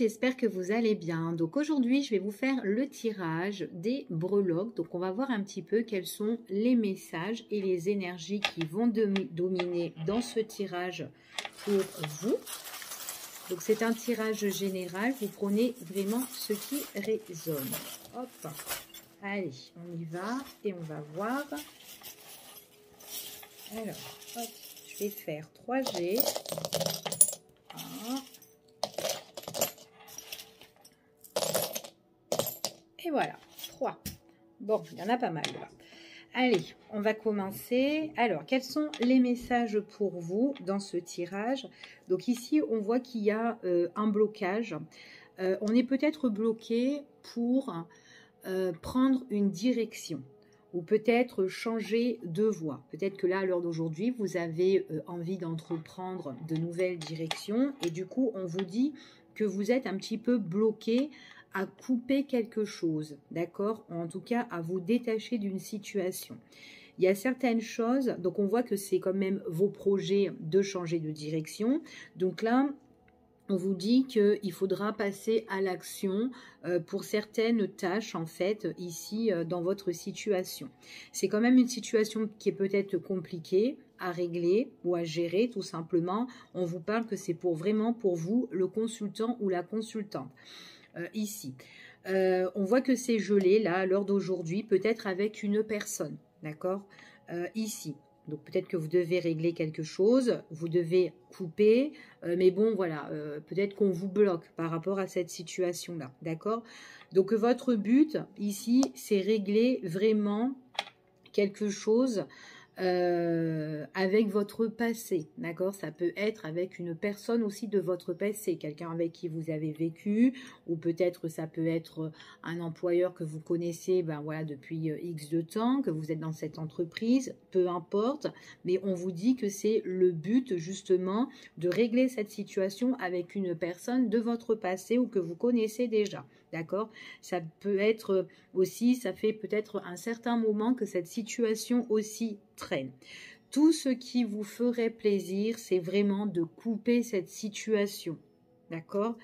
j'espère que vous allez bien. Donc aujourd'hui, je vais vous faire le tirage des breloques. Donc on va voir un petit peu quels sont les messages et les énergies qui vont dominer dans ce tirage pour vous. Donc c'est un tirage général, vous prenez vraiment ce qui résonne. Hop, allez, on y va et on va voir. Alors, hop, je vais faire 3 G. 1. Et voilà, 3. Bon, il y en a pas mal là. Allez, on va commencer. Alors, quels sont les messages pour vous dans ce tirage? Donc ici, on voit qu'il y a un blocage. On est peut-être bloqué pour prendre une direction ou peut-être changer de voie. Peut-être que là, à l'heure d'aujourd'hui, vous avez envie d'entreprendre de nouvelles directions et du coup, on vous dit que vous êtes un petit peu bloqué à couper quelque chose, d'accord? En tout cas, à vous détacher d'une situation. Il y a certaines choses, donc on voit que c'est quand même vos projets de changer de direction. Donc là, on vous dit qu'il faudra passer à l'action pour certaines tâches, en fait, ici, dans votre situation. C'est quand même une situation qui est peut-être compliquée à régler ou à gérer, tout simplement. On vous parle que c'est vraiment pour vous, le consultant ou la consultante. Ici. On voit que c'est gelé, là, à l'heure d'aujourd'hui, peut-être avec une personne, d'accord? Ici. Donc, peut-être que vous devez régler quelque chose, vous devez couper, mais bon, voilà, peut-être qu'on vous bloque par rapport à cette situation-là, d'accord? Donc, votre but, ici, c'est régler vraiment quelque chose avec votre passé, d'accord? Ça peut être avec une personne aussi de votre passé, quelqu'un avec qui vous avez vécu, ou peut-être ça peut être un employeur que vous connaissez ben voilà, depuis X de temps, que vous êtes dans cette entreprise, peu importe, mais on vous dit que c'est le but justement de régler cette situation avec une personne de votre passé ou que vous connaissez déjà, d'accord? Ça peut être aussi, ça fait peut-être un certain moment que cette situation aussi traîne. Tout ce qui vous ferait plaisir, c'est vraiment de couper cette situation. D'accord?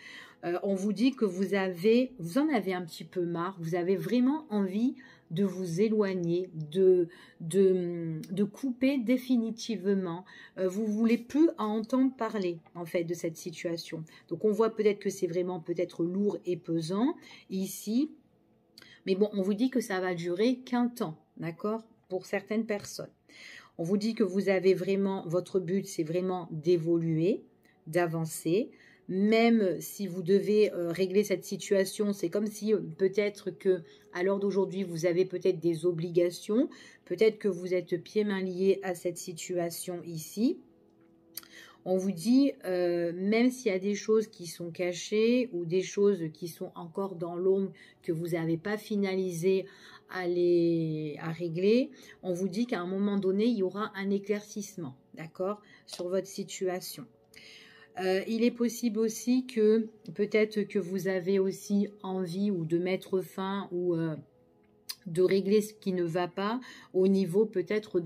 On vous dit que vous en avez un petit peu marre, vous avez vraiment envie de vous éloigner, de couper définitivement. Vous ne voulez plus entendre parler, en fait, de cette situation. Donc, on voit peut-être que c'est vraiment peut-être lourd et pesant ici. Mais bon, on vous dit que ça va durer qu'un temps, d'accord? Pour certaines personnes. On vous dit que vous avez vraiment, votre but, c'est vraiment d'évoluer, d'avancer. Même si vous devez régler cette situation, c'est comme si peut-être que à l'heure d'aujourd'hui, vous avez peut-être des obligations. Peut-être que vous êtes pieds-mains liés à cette situation ici. On vous dit, même s'il y a des choses qui sont cachées ou des choses qui sont encore dans l'ombre, que vous n'avez pas finalisé à régler, on vous dit qu'à un moment donné, il y aura un éclaircissement, d'accord, sur votre situation. Il est possible aussi que peut-être que vous avez aussi envie ou de mettre fin ou de régler ce qui ne va pas au niveau peut-être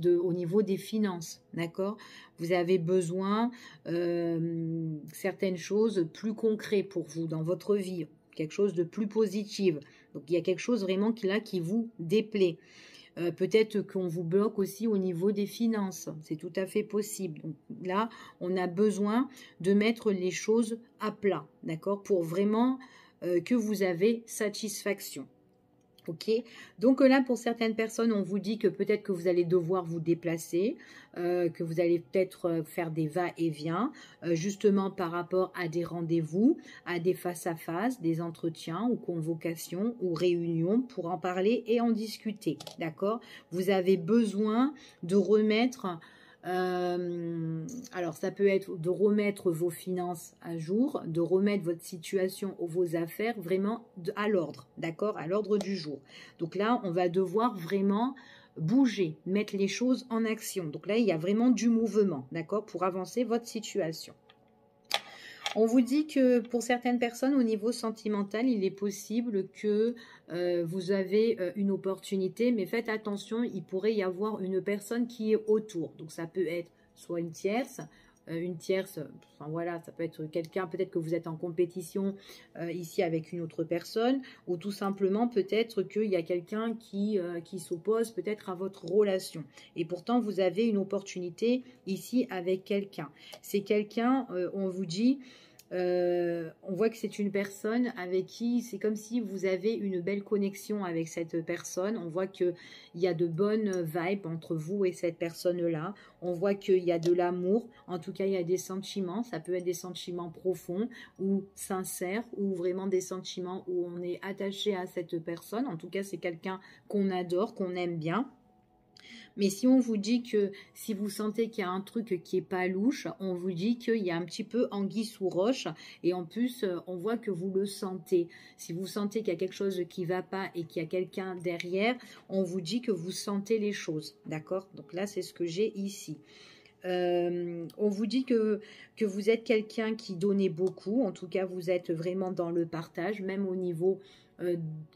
au niveau des finances, d'accord? Vous avez besoin certaines choses plus concrètes pour vous dans votre vie, quelque chose de plus positif. Donc il y a quelque chose vraiment qui vous déplaît. Peut-être qu'on vous bloque aussi au niveau des finances, c'est tout à fait possible. Donc là, on a besoin de mettre les choses à plat, d'accord? Pour vraiment que vous avez satisfaction. Ok, donc là pour certaines personnes on vous dit que peut-être que vous allez devoir vous déplacer, que vous allez peut-être faire des va-et-vient justement par rapport à des rendez-vous, à des face-à-face, des entretiens ou convocations ou réunions pour en parler et en discuter, d'accord? Vous avez besoin de remettre alors ça peut être de remettre vos finances à jour, de remettre votre situation ou vos affaires vraiment à l'ordre, d'accord, à l'ordre du jour. Donc là, on va devoir vraiment bouger, mettre les choses en action. Donc là, il y a vraiment du mouvement, d'accord, pour avancer votre situation. On vous dit que pour certaines personnes, au niveau sentimental, il est possible que vous avez une opportunité, mais faites attention, il pourrait y avoir une personne qui est autour. Donc ça peut être soit une tierce, une tierce, enfin voilà, ça peut être quelqu'un, peut-être que vous êtes en compétition ici avec une autre personne, ou tout simplement peut-être qu'il y a quelqu'un qui s'oppose peut-être à votre relation. Et pourtant, vous avez une opportunité ici avec quelqu'un. C'est quelqu'un, on vous dit... on voit que c'est une personne avec qui c'est comme si vous avez une belle connexion avec cette personne. On voit qu'il y a de bonnes vibes entre vous et cette personne-là. On voit qu'il y a de l'amour. En tout cas, il y a des sentiments. Ça peut être des sentiments profonds ou sincères ou vraiment des sentiments où on est attaché à cette personne. En tout cas, c'est quelqu'un qu'on adore, qu'on aime bien. Mais si on vous dit que, si vous sentez qu'il y a un truc qui est pas louche, on vous dit qu'il y a un petit peu anguille sous roche. Et en plus, on voit que vous le sentez. Si vous sentez qu'il y a quelque chose qui va pas et qu'il y a quelqu'un derrière, on vous dit que vous sentez les choses. D'accord? Donc là, c'est ce que j'ai ici. On vous dit que vous êtes quelqu'un qui donnait beaucoup. En tout cas, vous êtes vraiment dans le partage, même au niveau...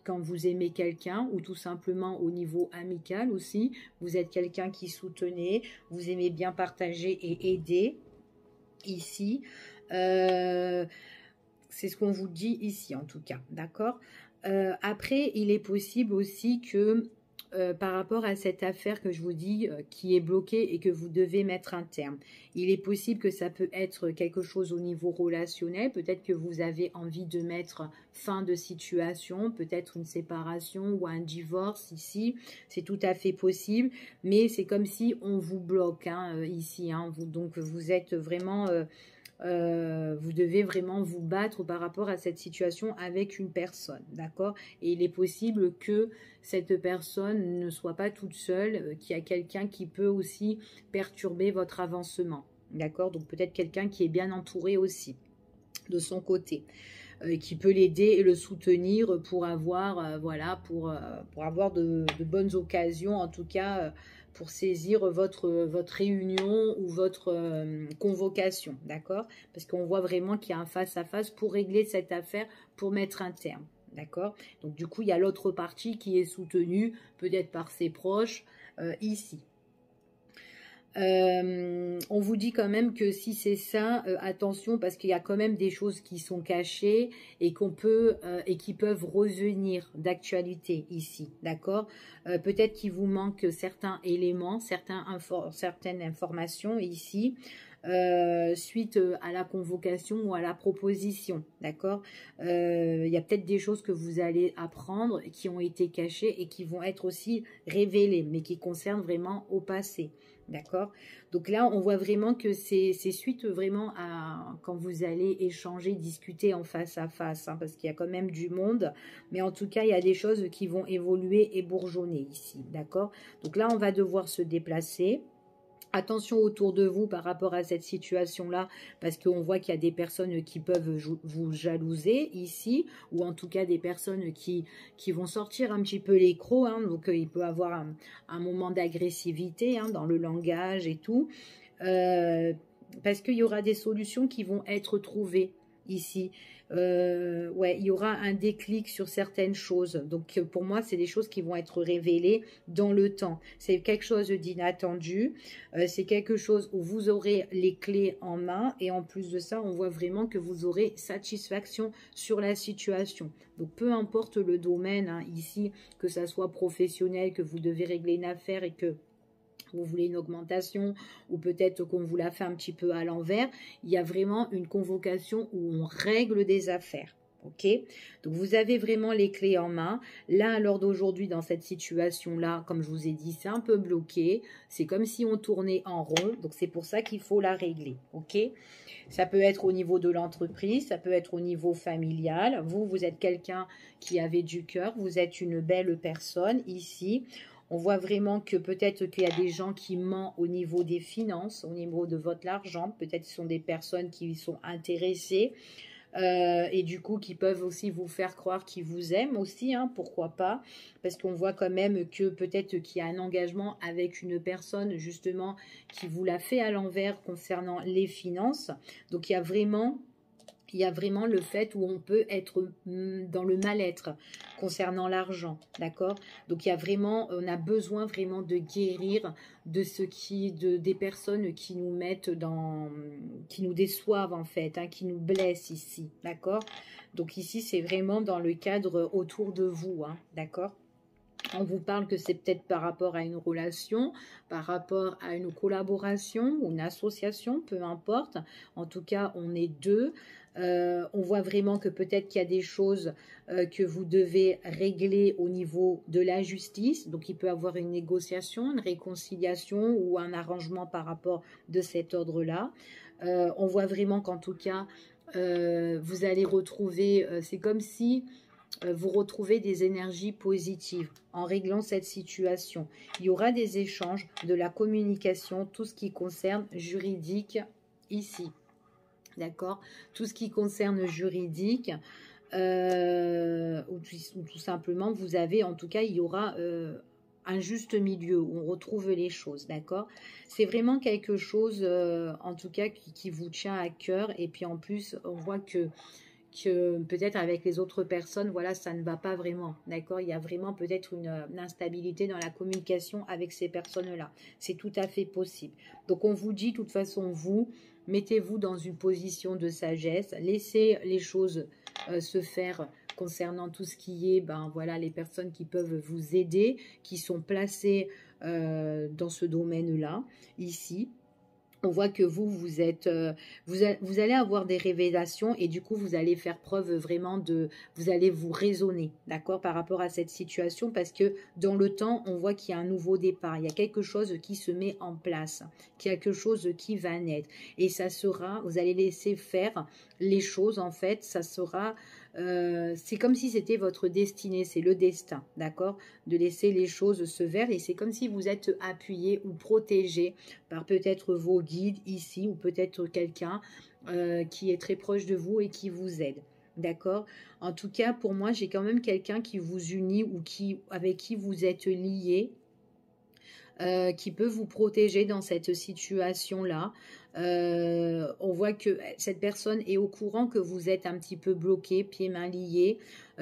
quand vous aimez quelqu'un ou tout simplement au niveau amical aussi, vous êtes quelqu'un qui soutenait, vous aimez bien partager et aider ici. C'est ce qu'on vous dit ici en tout cas, d'accord? Après, il est possible aussi que par rapport à cette affaire que je vous dis qui est bloquée et que vous devez mettre un terme. Il est possible que ça peut être quelque chose au niveau relationnel, peut-être que vous avez envie de mettre fin de situation, peut-être une séparation ou un divorce ici, c'est tout à fait possible, mais c'est comme si on vous bloque hein, ici, hein, donc vous êtes vraiment... vous devez vraiment vous battre par rapport à cette situation avec une personne, d'accord? Et il est possible que cette personne ne soit pas toute seule, qu'il y a quelqu'un qui peut aussi perturber votre avancement, d'accord? Donc peut-être quelqu'un qui est bien entouré aussi de son côté, qui peut l'aider et le soutenir pour avoir, voilà, pour avoir de bonnes occasions, en tout cas, pour saisir votre réunion ou votre convocation, d'accord? Parce qu'on voit vraiment qu'il y a un face-à-face pour régler cette affaire, pour mettre un terme, d'accord? Donc du coup, il y a l'autre partie qui est soutenue, peut-être par ses proches, ici. On vous dit quand même que si c'est ça, attention parce qu'il y a quand même des choses qui sont cachées et qu'on peut et qui peuvent revenir d'actualité ici, d'accord? Peut-être qu'il vous manque certains éléments, certaines informations ici. Suite à la convocation ou à la proposition, d'accord? Il y a peut-être des choses que vous allez apprendre qui ont été cachées et qui vont être aussi révélées, mais qui concernent vraiment au passé. D'accord? Donc là, on voit vraiment que c'est suite vraiment à quand vous allez échanger, discuter en face à face, hein, parce qu'il y a quand même du monde. Mais en tout cas, il y a des choses qui vont évoluer et bourgeonner ici. D'accord? Donc là, on va devoir se déplacer. Attention autour de vous par rapport à cette situation-là, parce qu'on voit qu'il y a des personnes qui peuvent vous jalouser ici, ou en tout cas des personnes qui vont sortir un petit peu les crocs, hein, donc il peut y avoir un moment d'agressivité hein, dans le langage et tout, parce qu'il y aura des solutions qui vont être trouvées ici. Ouais, il y aura un déclic sur certaines choses. Donc, pour moi, c'est des choses qui vont être révélées dans le temps. C'est quelque chose d'inattendu. C'est quelque chose où vous aurez les clés en main. Et en plus de ça, on voit vraiment que vous aurez satisfaction sur la situation. Donc, peu importe le domaine hein, ici, que ça soit professionnel, que vous devez régler une affaire et que vous voulez une augmentation ou peut-être qu'on vous la fait un petit peu à l'envers, il y a vraiment une convocation où on règle des affaires. Ok, donc vous avez vraiment les clés en main. Là, à l'heure d'aujourd'hui, dans cette situation-là, comme je vous ai dit, c'est un peu bloqué. C'est comme si on tournait en rond. Donc, c'est pour ça qu'il faut la régler. Ok, ça peut être au niveau de l'entreprise, ça peut être au niveau familial. Vous êtes quelqu'un qui avait du cœur. Vous êtes une belle personne ici. On voit vraiment que peut-être qu'il y a des gens qui mentent au niveau des finances, au niveau de votre argent. Peut-être que ce sont des personnes qui sont intéressées et du coup qui peuvent aussi vous faire croire qu'ils vous aiment aussi, hein, pourquoi pas. Parce qu'on voit quand même que peut-être qu'il y a un engagement avec une personne justement qui vous l'a fait à l'envers concernant les finances. Donc il y a vraiment il y a vraiment le fait où on peut être dans le mal-être concernant l'argent, d'accord? Donc il y a vraiment, on a besoin vraiment de guérir de ce des personnes qui nous mettent dans, qui nous déçoivent en fait, hein, qui nous blessent ici, d'accord? Donc ici c'est vraiment dans le cadre autour de vous, hein, d'accord? On vous parle que c'est peut-être par rapport à une relation, par rapport à une collaboration ou une association, peu importe. En tout cas, on est deux. On voit vraiment que peut-être qu'il y a des choses que vous devez régler au niveau de la justice. Donc, il peut y avoir une négociation, une réconciliation ou un arrangement par rapport de cet ordre-là. On voit vraiment qu'en tout cas, vous allez retrouver, c'est comme si vous retrouvez des énergies positives en réglant cette situation. Il y aura des échanges, de la communication, tout ce qui concerne juridique ici. D'accord? Tout ce qui concerne juridique, ou tout simplement, vous avez, en tout cas, il y aura un juste milieu où on retrouve les choses, d'accord? C'est vraiment quelque chose, en tout cas, qui vous tient à cœur. Et puis en plus, on voit que peut-être avec les autres personnes, voilà, ça ne va pas vraiment, d'accord? Il y a vraiment peut-être une instabilité dans la communication avec ces personnes-là. C'est tout à fait possible. Donc, on vous dit, de toute façon, vous, mettez-vous dans une position de sagesse, laissez les choses se faire concernant tout ce qui est, ben voilà, les personnes qui peuvent vous aider, qui sont placées dans ce domaine-là, ici. On voit que vous êtes, vous allez avoir des révélations et du coup, vous allez faire preuve vraiment vous allez vous raisonner, d'accord, par rapport à cette situation parce que dans le temps, on voit qu'il y a un nouveau départ, il y a quelque chose qui se met en place, quelque chose qui va naître et ça sera, vous allez laisser faire les choses en fait, ça sera, c'est comme si c'était votre destinée, c'est le destin, d'accord, de laisser les choses se faire et c'est comme si vous êtes appuyé ou protégé par peut-être vos guides ici ou peut-être quelqu'un qui est très proche de vous et qui vous aide. D'accord? En tout cas, pour moi, j'ai quand même quelqu'un qui vous unit ou avec qui vous êtes lié, qui peut vous protéger dans cette situation-là. On voit que cette personne est au courant que vous êtes un petit peu bloqué, pieds mains liés,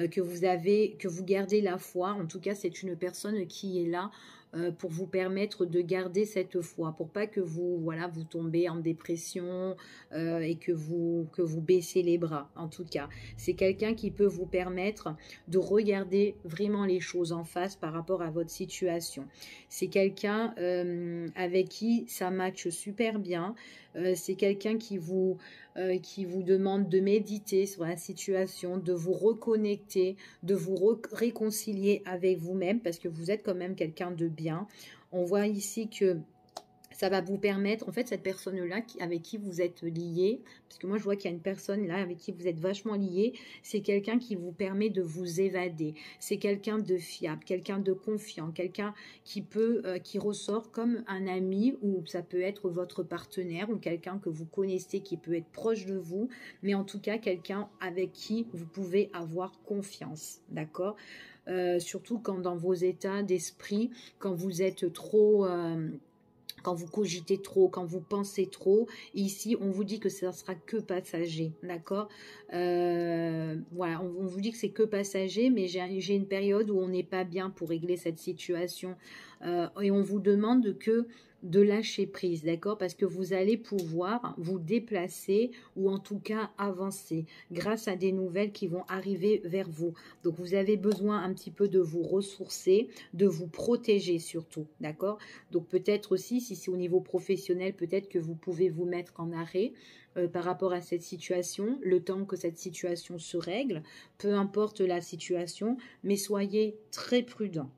que vous gardez la foi. En tout cas, c'est une personne qui est là pour vous permettre de garder cette foi, pour pas que vous tombez en dépression et que vous baissez les bras. En tout cas, c'est quelqu'un qui peut vous permettre de regarder vraiment les choses en face par rapport à votre situation. C'est quelqu'un avec qui ça matche super bien. C'est quelqu'un qui vous demande de méditer sur la situation, de vous reconnecter, de vous réconcilier avec vous-même parce que vous êtes quand même quelqu'un de bien. On voit ici que ça va vous permettre, en fait, cette personne-là avec qui vous êtes lié, parce que moi, je vois qu'il y a une personne là avec qui vous êtes vachement lié, c'est quelqu'un qui vous permet de vous évader. C'est quelqu'un de fiable, quelqu'un de confiant, quelqu'un qui ressort comme un ami, ou ça peut être votre partenaire, ou quelqu'un que vous connaissez, qui peut être proche de vous, mais en tout cas, quelqu'un avec qui vous pouvez avoir confiance, d'accord ? Surtout quand dans vos états d'esprit, quand vous êtes trop... quand vous cogitez trop, quand vous pensez trop, ici, on vous dit que ça ne sera que passager, d'accord? Voilà, on vous dit que c'est que passager, mais j'ai une période où on n'est pas bien pour régler cette situation. Et on vous demande que de lâcher prise, d'accord? Parce que vous allez pouvoir vous déplacer ou en tout cas avancer grâce à des nouvelles qui vont arriver vers vous. Donc, vous avez besoin un petit peu de vous ressourcer, de vous protéger surtout, d'accord? Donc, peut-être aussi, si c'est au niveau professionnel, peut-être que vous pouvez vous mettre en arrêt par rapport à cette situation, le temps que cette situation se règle, peu importe la situation, mais soyez très prudent.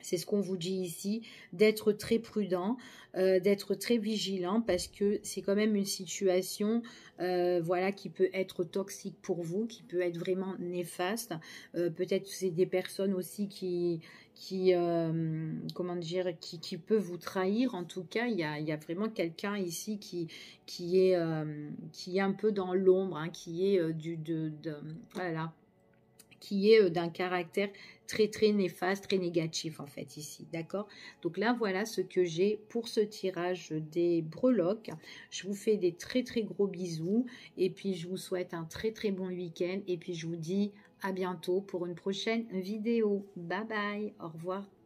C'est ce qu'on vous dit ici, d'être très prudent, d'être très vigilant parce que c'est quand même une situation voilà, qui peut être toxique pour vous, qui peut être vraiment néfaste. Peut-être que c'est des personnes aussi comment dire, qui peut vous trahir. En tout cas, il y a vraiment quelqu'un ici qui est un peu dans l'ombre, hein, qui est voilà, qui est d'un caractère très très néfaste, très négatif en fait ici, d'accord? Donc là, voilà ce que j'ai pour ce tirage des breloques. Je vous fais des très très gros bisous et puis je vous souhaite un très très bon week-end et puis je vous dis à bientôt pour une prochaine vidéo. Bye bye, au revoir.